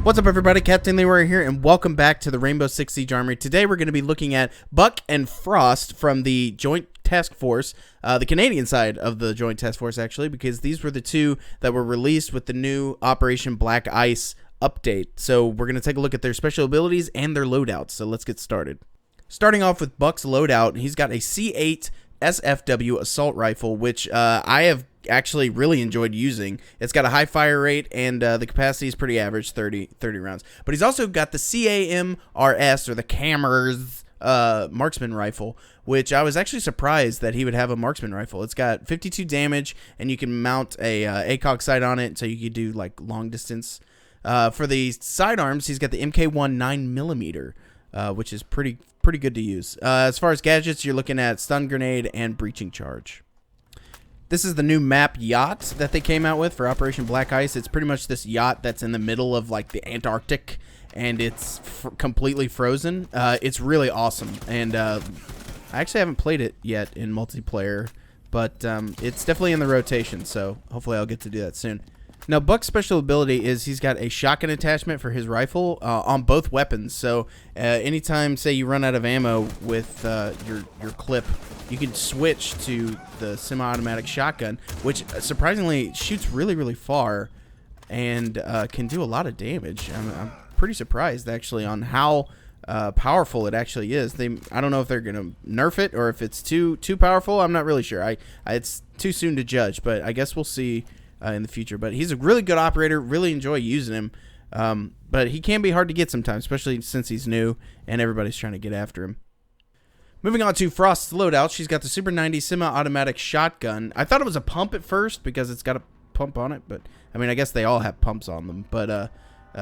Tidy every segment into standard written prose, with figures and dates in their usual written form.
What's up, everybody? Captain Leroy here, and welcome back to the Rainbow Six Siege Armory. Today we're going to be looking at Buck and Frost from the Joint Task Force, the Canadian side of the Joint Task Force, actually, because these were the two that were released with the new Operation Black Ice update. So we're going to take a look at their special abilities and their loadouts. So let's get started. Starting off with Buck's loadout, he's got a C8 SFW assault rifle, which I have actually really enjoyed using. It's got a high fire rate, and the capacity is pretty average, 30 rounds. But he's also got the CAMRS, or the Cammers marksman rifle, which I was actually surprised that he would have a marksman rifle. It's got 52 damage, and you can mount a ACOG sight on it, so you could do like long distance. For the sidearms, he's got the MK1 9mm, which is pretty good to use. As far as gadgets, you're looking at stun grenade and breaching charge. This is the new map yacht that they came out with for Operation Black Ice. It's pretty much this yacht that's in the middle of like the Antarctic, and it's completely frozen. It's really awesome, and I actually haven't played it yet in multiplayer, but it's definitely in the rotation, so hopefully I'll get to do that soon. Now, Buck's special ability is he's got a shotgun attachment for his rifle on both weapons. So anytime, say, you run out of ammo with your clip, you can switch to the semi-automatic shotgun, which surprisingly shoots really far and can do a lot of damage. I'm pretty surprised, actually, on how powerful it actually is. I don't know if they're gonna nerf it or if it's too powerful. I'm not really sure. It's too soon to judge, but I guess we'll see in the future. But he's a really good operator. Really enjoy using him. But he can be hard to get sometimes, especially since he's new and everybody's trying to get after him. Moving on to Frost's loadout, she's got the Super 90 semi-automatic shotgun. I thought it was a pump at first because it's got a pump on it, but I mean, I guess they all have pumps on them. But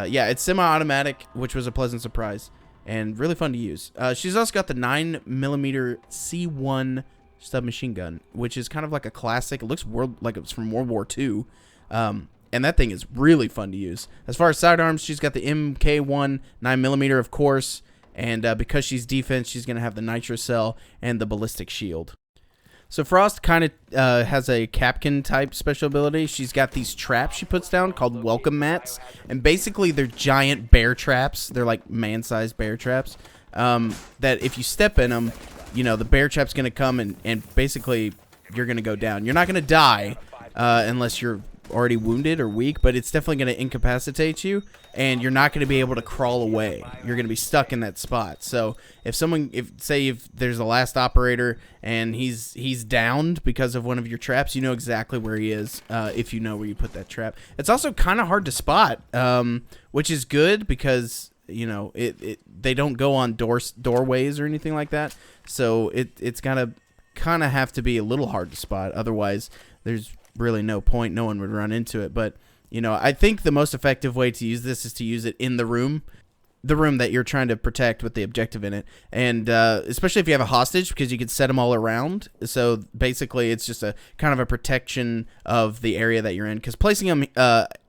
yeah, it's semi-automatic, which was a pleasant surprise and really fun to use. She's also got the 9mm C1 submachine gun, which is kind of like a classic. It looks like it's from World War II, and that thing is really fun to use. As far as sidearms, she's got the MK1 9mm, of course, and because she's defense, she's going to have the nitro cell and the ballistic shield. So Frost kind of has a Capkin type special ability. She's got these traps she puts down called welcome mats, and basically they're giant bear traps. They're like man-sized bear traps that if you step in them, you know, the bear trap's going to come and basically you're going to go down. You're not going to die unless you're already wounded or weak, but it's definitely going to incapacitate you, and you're not going to be able to crawl away. You're going to be stuck in that spot. So if there's a last operator and he's downed because of one of your traps, you know exactly where he is if you know where you put that trap. It's also kind of hard to spot, which is good because, you know, they don't go on doorways or anything like that. So it's gotta kind of have to be a little hard to spot. Otherwise, there's really no point. No one would run into it. But, you know, I think the most effective way to use this is to use it in the room that you're trying to protect with the objective in it. And especially if you have a hostage, because you can set them all around. So basically, it's just a kind of a protection of the area that you're in. Because placing them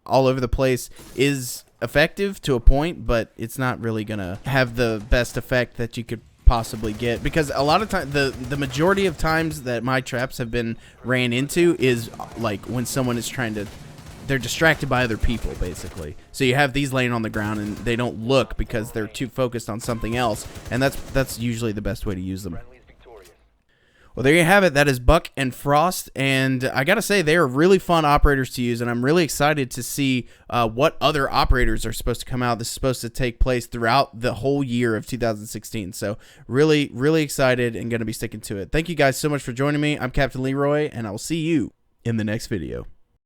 all over the place is effective to a point, but it's not really gonna have the best effect that you could possibly get, because a lot of time the majority of times that my traps have been ran into is like when someone is they're distracted by other people, basically. So you have these laying on the ground and they don't look because they're too focused on something else, and that's usually the best way to use them. Well, there you have it. That is Buck and Frost, and I gotta say, they are really fun operators to use, and I'm really excited to see what other operators are supposed to come out. This is supposed to take place throughout the whole year of 2016, so really excited and going to be sticking to it. Thank you guys so much for joining me. I'm Captain Leroy, and I will see you in the next video.